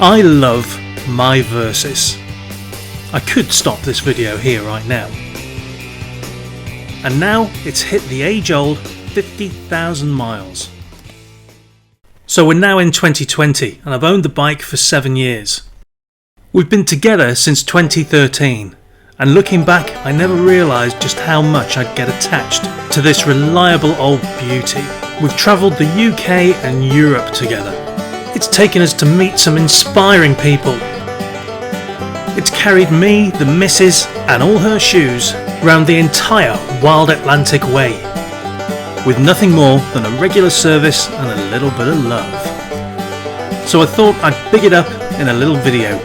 I love my Versys. I could stop this video here right now. And now it's hit the age-old 50,000 miles. So we're now in 2020 and I've owned the bike for 7 years. We've been together since 2013 and looking back I never realised just how much I'd get attached to this reliable old beauty. We've travelled the UK and Europe together. It's taken us to meet some inspiring people. It's carried me, the missus and all her shoes round the entire wild Atlantic way, with nothing more than a regular service and a little bit of love. So I thought I'd big it up in a little video.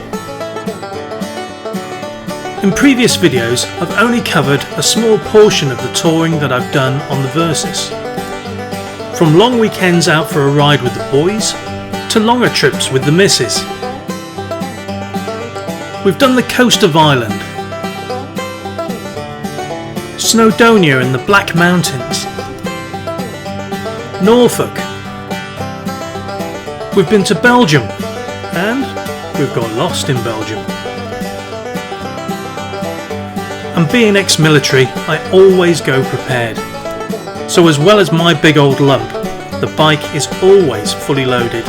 In previous videos I've only covered a small portion of the touring that I've done on the Versys. From long weekends out for a ride with the boys, to longer trips with the missus. We've done the coast of Ireland, Snowdonia in the Black Mountains, Norfolk. We've been to Belgium and we've got lost in Belgium. And being ex-military, I always go prepared. So as well as my big old lump, the bike is always fully loaded.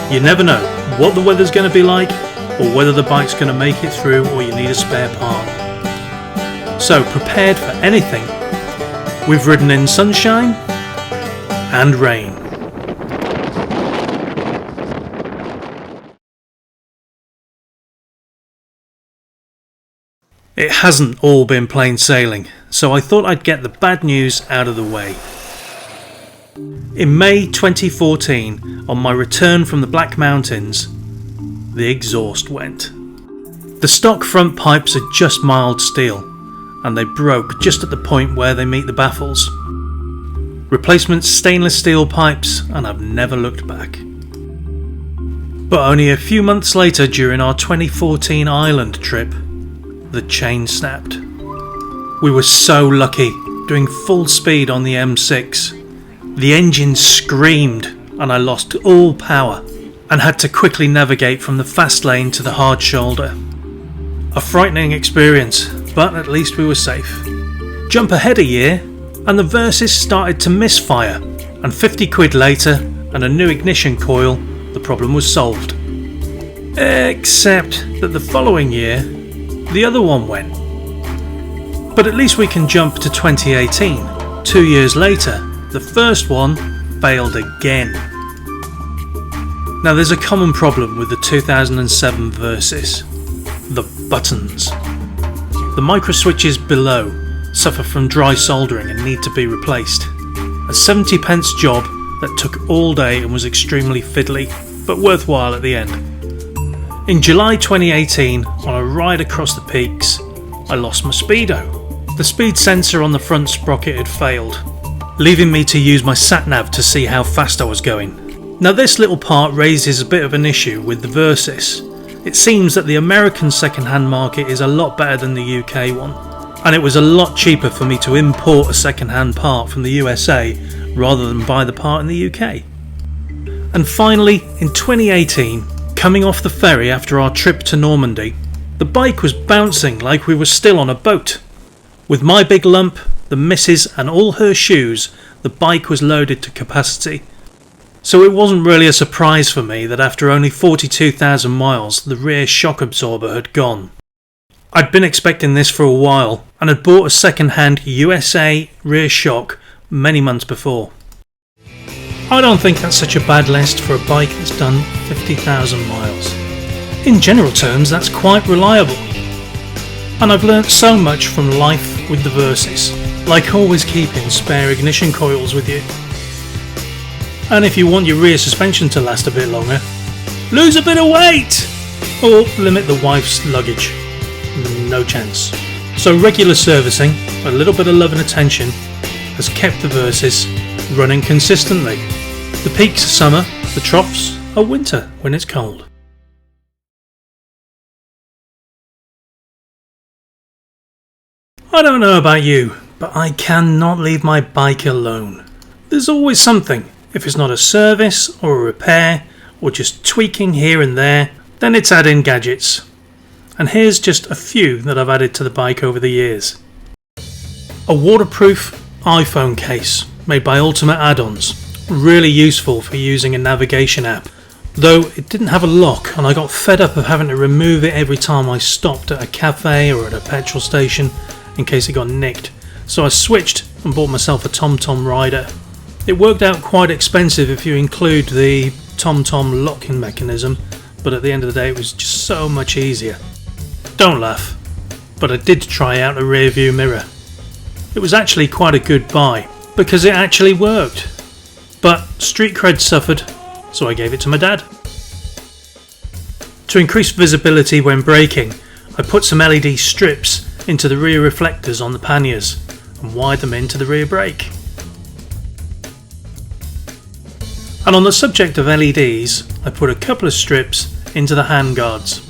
You never know what the weather's going to be like or whether the bike's going to make it through or you need a spare part. So prepared for anything, we've ridden in sunshine and rain. It hasn't all been plain sailing, so I thought I'd get the bad news out of the way. In May 2014, on my return from the Black Mountains, the exhaust went. The stock front pipes are just mild steel, and they broke just at the point where they meet the baffles. Replacement stainless steel pipes, and I've never looked back. But only a few months later, during our 2014 Ireland trip, the chain snapped. We were so lucky, doing full speed on the M6. The engine screamed and I lost all power and had to quickly navigate from the fast lane to the hard shoulder. A frightening experience, but at least we were safe. Jump ahead a year and the Versys started to misfire, and 50 quid later and a new ignition coil, the problem was solved. Except that the following year the other one went. But at least we can jump to 2018. 2 years later, the first one failed again. Now there's a common problem with the 2007 Versys: the buttons. The micro switches below suffer from dry soldering and need to be replaced. A 70p job that took all day and was extremely fiddly, but worthwhile at the end. In July 2018, on a ride across the peaks, I lost my speedo. The speed sensor on the front sprocket had failed, leaving me to use my sat-nav to see how fast I was going. Now this little part raises a bit of an issue with the Versys. It seems that the American second-hand market is a lot better than the UK one, and it was a lot cheaper for me to import a second-hand part from the USA rather than buy the part in the UK. And finally, in 2018, coming off the ferry after our trip to Normandy, the bike was bouncing like we were still on a boat. With my big lump, the missus and all her shoes, the bike was loaded to capacity. So it wasn't really a surprise for me that after only 42,000 miles the rear shock absorber had gone. I'd been expecting this for a while and had bought a second-hand USA rear shock many months before. I don't think that's such a bad list for a bike that's done 50,000 miles. In general terms, that's quite reliable. And I've learnt so much from life with the Versys, like always keeping spare ignition coils with you. And if you want your rear suspension to last a bit longer, lose a bit of weight! Or limit the wife's luggage. No chance. So regular servicing, a little bit of love and attention, has kept the Versys running consistently. The peaks are summer, the troughs are winter when it's cold. I don't know about you, but I cannot leave my bike alone. There's always something, if it's not a service or a repair or just tweaking here and there, then it's add-in gadgets. And here's just a few that I've added to the bike over the years. A waterproof iPhone case made by Ultimate Add-ons, really useful for using a navigation app, though it didn't have a lock and I got fed up of having to remove it every time I stopped at a cafe or at a petrol station in case it got nicked, so I switched and bought myself a TomTom rider. It worked out quite expensive if you include the TomTom locking mechanism, but at the end of the day it was just so much easier. Don't laugh, but I did try out a rear view mirror. It was actually quite a good buy, because it actually worked. But street cred suffered, so I gave it to my dad. To increase visibility when braking, I put some LED strips into the rear reflectors on the panniers and wired them into the rear brake. And on the subject of LEDs, I put a couple of strips into the handguards.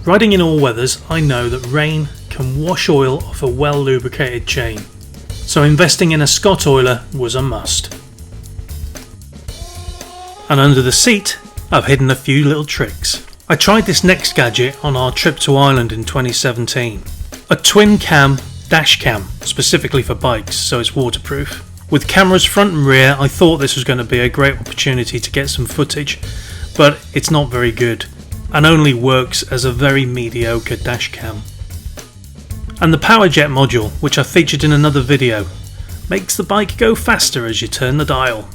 Riding in all weathers, I know that rain can wash oil off a well lubricated chain, so investing in a Scott oiler was a must. And under the seat, I've hidden a few little tricks. I tried this next gadget on our trip to Ireland in 2017. A twin cam dash cam, specifically for bikes, so it's waterproof. With cameras front and rear, I thought this was going to be a great opportunity to get some footage, but it's not very good, and only works as a very mediocre dash cam. And the PowerJet module, which I featured in another video, makes the bike go faster as you turn the dial,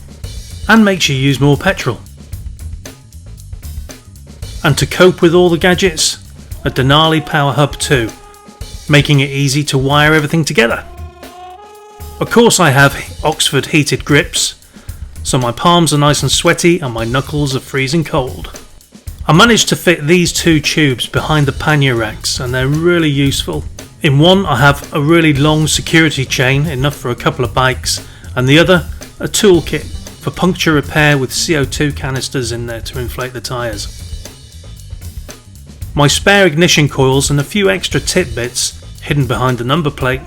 and makes you use more petrol. And to cope with all the gadgets, a Denali Power Hub 2, making it easy to wire everything together. Of course I have Oxford heated grips, so my palms are nice and sweaty and my knuckles are freezing cold. I managed to fit these two tubes behind the pannier racks and they're really useful. In one I have a really long security chain, enough for a couple of bikes, and the other a toolkit for puncture repair with CO2 canisters in there to inflate the tyres. My spare ignition coils and a few extra tidbits hidden behind the number plate.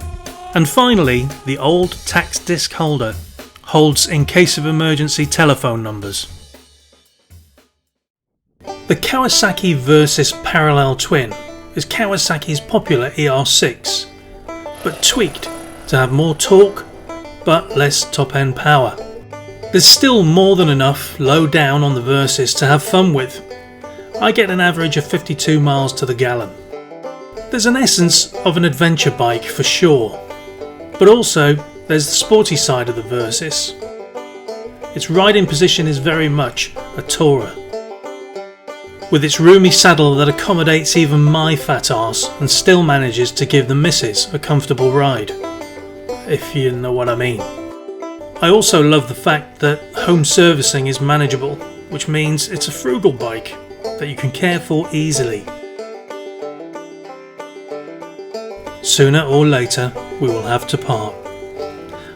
And finally, the old tax disc holder holds in case of emergency telephone numbers. The Kawasaki Versys Parallel Twin is Kawasaki's popular ER6, but tweaked to have more torque but less top-end power. There's still more than enough low down on the Versys to have fun with. I get an average of 52 miles to the gallon. There's an essence of an adventure bike for sure, but also there's the sporty side of the Versys. Its riding position is very much a tourer, with its roomy saddle that accommodates even my fat arse and still manages to give the missus a comfortable ride, if you know what I mean. I also love the fact that home servicing is manageable, which means it's a frugal bike that you can care for easily. Sooner or later we will have to part.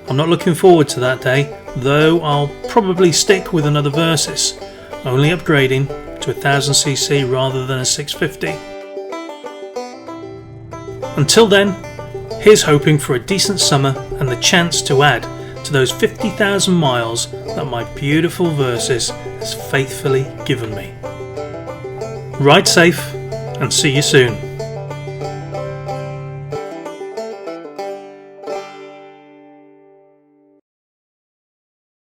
I'm not looking forward to that day, though I'll probably stick with another Versys, only upgrading to a 1000cc rather than a 650. Until then, here's hoping for a decent summer and the chance to add to those 50,000 miles that my beautiful Versys has faithfully given me. Ride safe and see you soon.